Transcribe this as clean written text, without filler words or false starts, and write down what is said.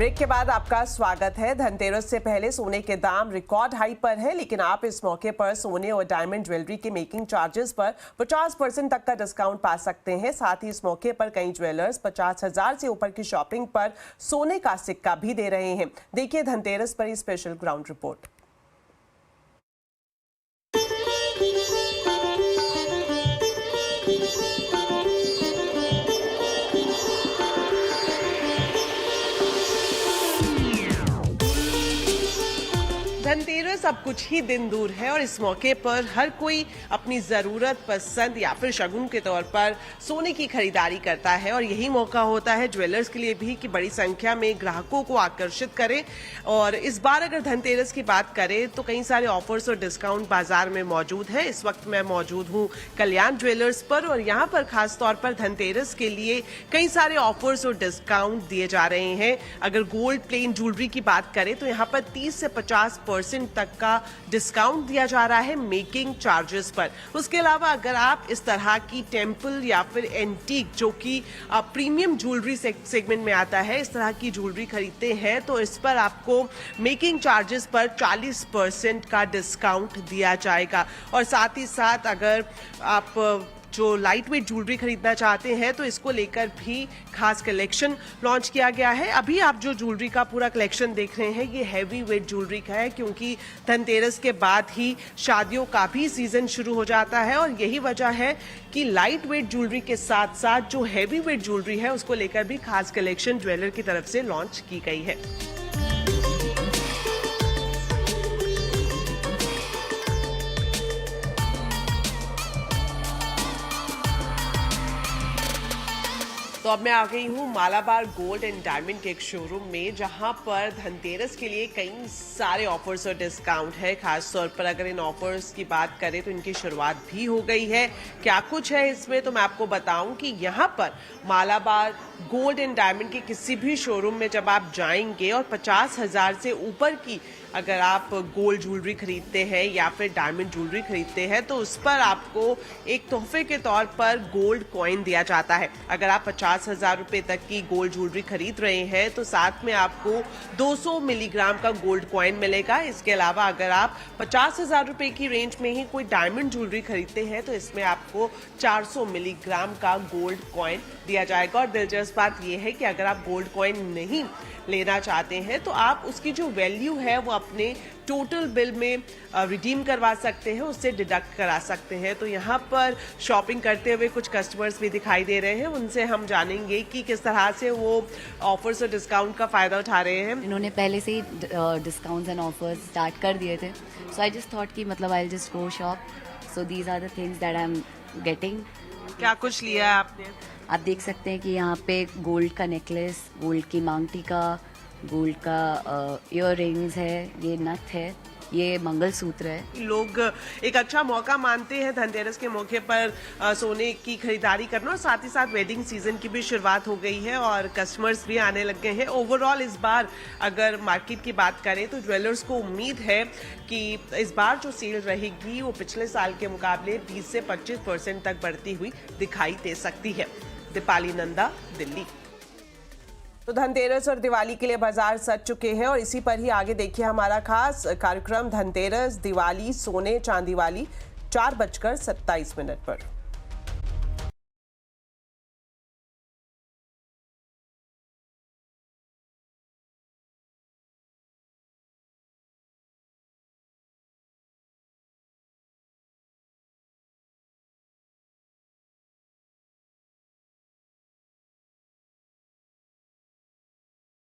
Break के बाद आपका स्वागत है। धनतेरस से पहले सोने के दाम रिकॉर्ड हाई पर है, लेकिन आप इस मौके पर सोने और डायमंड ज्वेलरी के मेकिंग चार्जेस पर 50% तक का डिस्काउंट पा सकते हैं। साथ ही इस मौके पर कई ज्वेलर्स 50,000 से ऊपर की शॉपिंग पर सोने का सिक्का भी दे रहे हैं। देखिए धनतेरस पर स्पेशल ग्राउंड रिपोर्ट। धनतेरस अब कुछ ही दिन दूर है और इस मौके पर हर कोई अपनी ज़रूरत, पसंद या फिर शगुन के तौर पर सोने की खरीदारी करता है और यही मौका होता है ज्वेलर्स के लिए भी कि बड़ी संख्या में ग्राहकों को आकर्षित करें। और इस बार अगर धनतेरस की बात करें तो कई सारे ऑफर्स और डिस्काउंट बाजार में मौजूद है। इस वक्त मैं मौजूद हूँ कल्याण ज्वेलर्स पर और यहाँ पर खास तौर पर धनतेरस के लिए कई सारे ऑफर्स और डिस्काउंट दिए जा रहे हैं। अगर गोल्ड प्लेन ज्वेलरी की बात करें तो यहाँ पर 30 से 50% तक का डिस्काउंट दिया जा रहा है मेकिंग चार्जेस पर। उसके अलावा अगर आप इस तरह की टेम्पल या फिर एंटीक जो कि प्रीमियम ज्वेलरी सेगमेंट में आता है, इस तरह की ज्वेलरी खरीदते हैं तो इस पर आपको मेकिंग चार्जेस पर 40% का डिस्काउंट दिया जाएगा। और साथ ही साथ अगर आप जो लाइट वेट ज्वेलरी खरीदना चाहते हैं तो इसको लेकर भी खास कलेक्शन लॉन्च किया गया है। अभी आप जो ज्वेलरी का पूरा कलेक्शन देख रहे हैं ये हैवी वेट ज्वेलरी का है, क्योंकि धनतेरस के बाद ही शादियों का भी सीजन शुरू हो जाता है और यही वजह है कि लाइट वेट ज्वेलरी के साथ साथ जो हैवी वेट ज्वेलरी है उसको लेकर भी खास कलेक्शन ज्वेलर की तरफ से लॉन्च की गई है। तो अब मैं आ गई हूँ मालाबार गोल्ड एंड डायमंड के एक शोरूम में, जहाँ पर धनतेरस के लिए कई सारे ऑफर्स और डिस्काउंट है। खास तौर पर अगर इन ऑफर्स की बात करें तो इनकी शुरुआत भी हो गई है। क्या कुछ है इसमें तो मैं आपको बताऊं कि यहाँ पर मालाबार गोल्ड एंड डायमंड के किसी भी शोरूम में जब आप जाएंगे और 50,000 से ऊपर की अगर आप गोल्ड ज्वेलरी खरीदते हैं या फिर डायमंड ज्वेलरी खरीदते हैं तो उस पर आपको एक तोहफे के तौर पर गोल्ड कॉइन दिया जाता है। अगर आप 50,000 रुपए तक की गोल्ड ज्वेलरी खरीद रहे हैं तो साथ में आपको 200 मिलीग्राम का गोल्ड कॉइन मिलेगा। इसके अलावा अगर आप 50,000 रुपए की रेंज में ही कोई डायमंड ज्वेलरी खरीदते हैं तो इसमें आपको 400 मिलीग्राम का गोल्ड कॉइन दिया जाएगा। और दिलचस्प बात यह है कि अगर आप गोल्ड कॉइन नहीं लेना चाहते हैं तो आप उसकी जो वैल्यू है वो अपने टोटल बिल में रिडीम करवा सकते हैं, उससे डिडक्ट करा सकते हैं। तो यहाँ पर शॉपिंग करते हुए कुछ कस्टमर्स भी दिखाई दे रहे हैं, उनसे हम जानेंगे कि किस तरह से वो ऑफर्स और डिस्काउंट का फायदा उठा रहे हैं। इन्होंने पहले से ही डिस्काउंट्स एंड ऑफर्स स्टार्ट कर दिए थे, सो आई जस्ट थॉट कि मतलब I just go shop, so these are the things that I am getting. क्या कुछ लिया है आपने? आप देख सकते हैं कि यहाँ पे गोल्ड का नेकलेस, गोल्ड की मांग टीका, गोल्ड का ईयर रिंग्स है, ये नथ है, ये मंगलसूत्र है। लोग एक अच्छा मौका मानते हैं धनतेरस के मौके पर सोने की खरीदारी करना, और साथ ही साथ वेडिंग सीजन की भी शुरुआत हो गई है और कस्टमर्स भी आने लग गए हैं। ओवरऑल इस बार अगर मार्केट की बात करें तो ज्वेलर्स को उम्मीद है कि इस बार जो सेल रहेगी वो पिछले साल के मुकाबले 20 से 25% तक बढ़ती हुई दिखाई दे सकती है। दीपाली नंदा, दिल्ली। तो धनतेरस और दिवाली के लिए बाजार सज चुके हैं और इसी पर ही आगे देखिए हमारा खास कार्यक्रम धनतेरस, दिवाली, सोने चांदी वाली 4:27 पर।